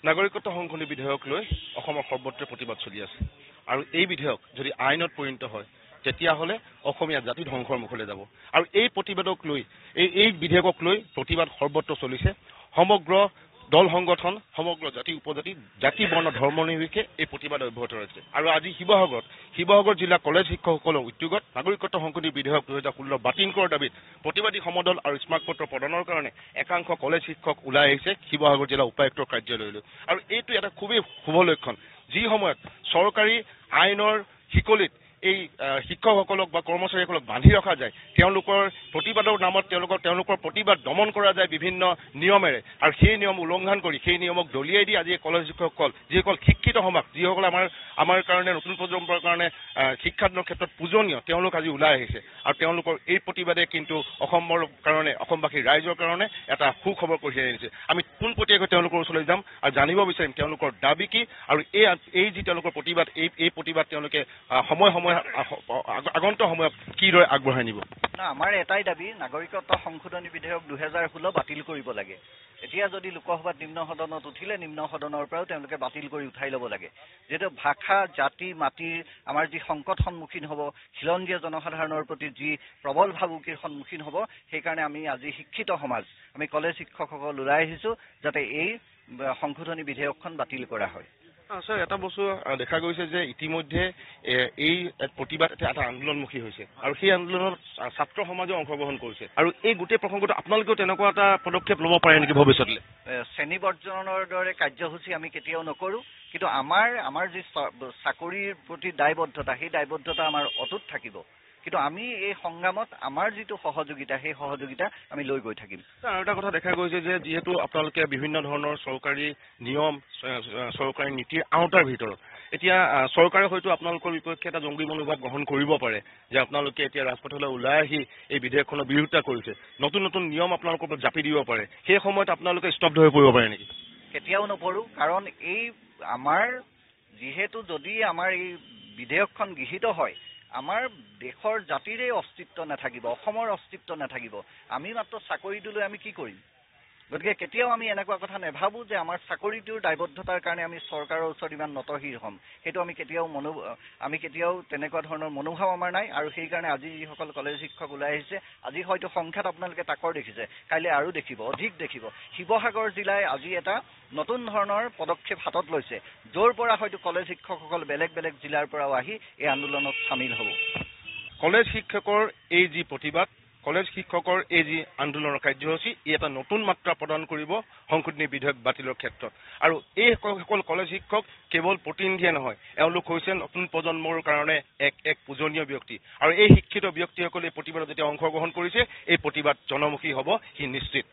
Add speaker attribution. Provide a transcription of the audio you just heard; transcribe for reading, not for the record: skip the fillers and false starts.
Speaker 1: নাগৰিকত্ব সংশোধনী বিধেয়ক লৈ অসমৰ সৰ্বত্ৰ প্ৰতিবাদ চলি আছে আৰু এই বিধেয়ক যদি আইনত পৰিণত হয় তেতিয়াহ'লে অসমীয়া জাতি ধ্বংসৰ মুখলৈ যাব আৰু এই প্ৰতিবাদক লৈ এই বিধেয়কক লৈ প্ৰতিবাদ সৰ্বত্ৰ চলিছে সমগ্ৰ দল সংগঠন সমগ্ৰ জাতি উপজাতি জাতি বৰ্ণ ধৰ্ম নিৰ্বিশেষে এই প্ৰতিবাদ অব্যাহত ৰৈছে আৰু আজি শিৱসাগৰ জিলা কলেজ শিক্ষকসকলৰ উদ্যোগত নাগৰিকত্ব সংশোধনী বিধেয়ক 2016 বাতিল কৰাৰ দাবীত প্ৰতিবাদী সমদল আৰু স্মাৰক পত্ৰ প্ৰদানৰ কাৰণে একাংশ কলেজ শিক্ষক ওলাই আহিছে শিৱসাগৰ জিলা উপায়ুক্তৰ কাৰ্যালয়লৈ আৰু এইটো এটা খুবেই শুভ লক্ষণ যি সময়ত চৰকাৰী আইনৰ শিকলিত এই শিক্ষকসকলক বা কৰ্মচাৰীসকলক বান্ধি ৰখা যায় তেওঁলোকৰ প্ৰতিবাদৰ নামত তেওঁলোকৰ প্ৰতিবাদ দমন কৰা যায় বিভিন্ন নিয়মেৰে আৰু সেই নিয়ম উলংঘন কৰি সেই নিয়মক দলিয়াই দি আজি কলেজ শিক্ষকসকল যিসকল শিক্ষিত সমাজ যিসকল আমাৰ কাৰণে নতুন প্ৰজন্মৰ কাৰণে শিক্ষাদানৰ ক্ষেত্ৰত পূজনীয় তেওঁলোক আজি ওলাই আহিছে আৰু তেওঁলোকৰ এই প্ৰতিবাদে কিন্তু অসমৰ কাৰণে অসমবাসী ৰাইজৰ কাৰণে এটা সুখবৰ কঢ়িয়াই আনিছে আমি পোনপটীয়াকৈ তেওঁলোকৰ ওচৰলৈ যাম আৰু জানিব বিচাৰিম তেওঁলোকৰ দাবী কি আৰু এই যি তেওঁলোকৰ প্ৰতিবাদ এই প্ৰতিবাদ তেওঁলোকে সময় আগন্তুক সময়ত কিদৰে আগবঢ়াই নিব
Speaker 2: না আমাৰ এটাই দাবী নাগৰিকত্ব সংশোধনী বিধেয়ক 2016 বাতিল কৰিব লাগে এতিয়া যদি লোকসভাত নিম্ন সদনত উঠিলে নিম্ন সদনৰ পৰাও তেওঁলোকে বাতিল কৰি উঠাই ল'ব লাগে যেটো ভাষা জাতি মাটিৰ আমাৰ যি সংকট সন্মুখীন হ'ব খিলঞ্জীয়া জনসাধাৰণৰ প্ৰতি যি প্ৰবল ভাবুকিৰ সন্মুখীন হ'ব সেইকাৰণে আমি আজি শিক্ষিত সমাজ আমি কলেজ শিক্ষকসকল ওলাই আহিছো যাতে এই সংশোধনী বিধেয়কখন বাতিল কৰা হয়
Speaker 1: স্যাৰ এটা বস্তু দেখা গৈছে যে ইতিমধ্যে এই প্ৰতিবাদ এটা আন্দোলনমুখী হৈছে আৰু সেই আন্দোলনত ছাত্ৰ সমাজে অংশগ্ৰহণ কৰিছে আৰু এই গোটেই প্ৰসংগটো আপোনালোকেও তেনেকুৱা এটা পদক্ষেপ ল'ব পাৰে নেকি ভৱিষ্যতলৈ
Speaker 2: শ্ৰেণী বৰ্জনৰ দৰে কাৰ্যসূচী আমি কেতিয়াও নকৰোঁ কিন্তু আমাৰ যি চাকৰিৰ প্ৰতি দায়বদ্ধতা সেই দায়বদ্ধতা আমাৰ অটুট থাকিব কিন্তু আমি এই সংগ্ৰামত আমাৰ যিটো সহযোগিতা সেই সহযোগিতা আমি লৈ গৈ থাকিম
Speaker 1: আৰু এটা কথা দেখা গৈছে যে যিহেতু আপোনালোকে বিভিন্ন ধৰণৰ চৰকাৰী নিয়ম চৰকাৰী নীতিৰ আওতাৰ ভিতৰত এতিয়া চৰকাৰে হয়তো আপোনালোকৰ বিপক্ষে এটা জংগী মনোভাৱ গ্ৰহণ কৰিব পাৰে যে আপোনালোকে এতিয়া ৰাজপথলৈ ওলাই আহি এই বিধেয়কখনৰ বিৰোধিতা কৰিছে নতুন নতুন নিয়ম আপোনালোকৰ ওপৰত জাপি দিব পাৰে সেই সময়ত আপোনালোকে স্তব্ধ হৈ পৰিব পাৰে নেকি
Speaker 2: কেতিয়াও নপৰোঁ কাৰণ এই আমাৰ যিহেতু যদি আমাৰ এই বিধেয়কখন গৃহীত হয় আমাৰ দেশৰ জাতিৰে অস্তিত্ব নাথাকিব অসমৰ অস্তিত্ব নাথাকিব আমি মাত্ৰ চাকৰিটো লৈ আমি কি কৰিম গতিকে কেতিয়াও আমি এনেকুৱা কথা নাভাবোঁ যে আমাৰ চাকৰিটোৰ দায়বদ্ধতাৰ কাৰণে আমি চৰকাৰৰ ওচৰত ইমান নতশিৰ হ'ম সেইটো আমি কেতিয়াও তেনেকুৱা ধৰণৰ মনোভাৱ আমাৰ নাই আৰু সেইকাৰণে আজি যিসকল কলেজ শিক্ষক ওলাই আহিছে আজি হয়তো সংখ্যাত আপোনালোকে তাকৰ দেখিছে কাইলৈ আৰু দেখিব অধিক দেখিব শিৱসাগৰ জিলাই আজি এটা নতুন ধৰণৰ পদক্ষেপ হাতত লৈছে য'ৰ পৰা হয়তো কলেজ শিক্ষকসকল বেলেগ বেলেগ জিলাৰ পৰাও আহি এই আন্দোলনত চামিল হ'ব
Speaker 1: কলেজ শিক্ষকৰ এই যি প্ৰতিবাদ কলেজ শিক্ষকৰ এই যি আন্দোলনৰ কাৰ্যসূচী ই এটা নতুন মাত্ৰা প্ৰদান কৰিব সংশোধনী বিধেয়ক বাতিলৰ ক্ষেত্ৰত আৰু এই সকল কলেজ শিক্ষক কেৱল প্ৰতিনিধিয়ে নহয় এওঁলোক হৈছে নতুন প্ৰজন্মৰ কাৰণে এক পূজনীয় ব্যক্তি আৰু এই শিক্ষিত ব্যক্তিসকলে এই প্ৰতিবাদত যেতিয়া অংশগ্ৰহণ কৰিছে এই প্ৰতিবাদ জনমুখী হ'ব সি নিশ্চিত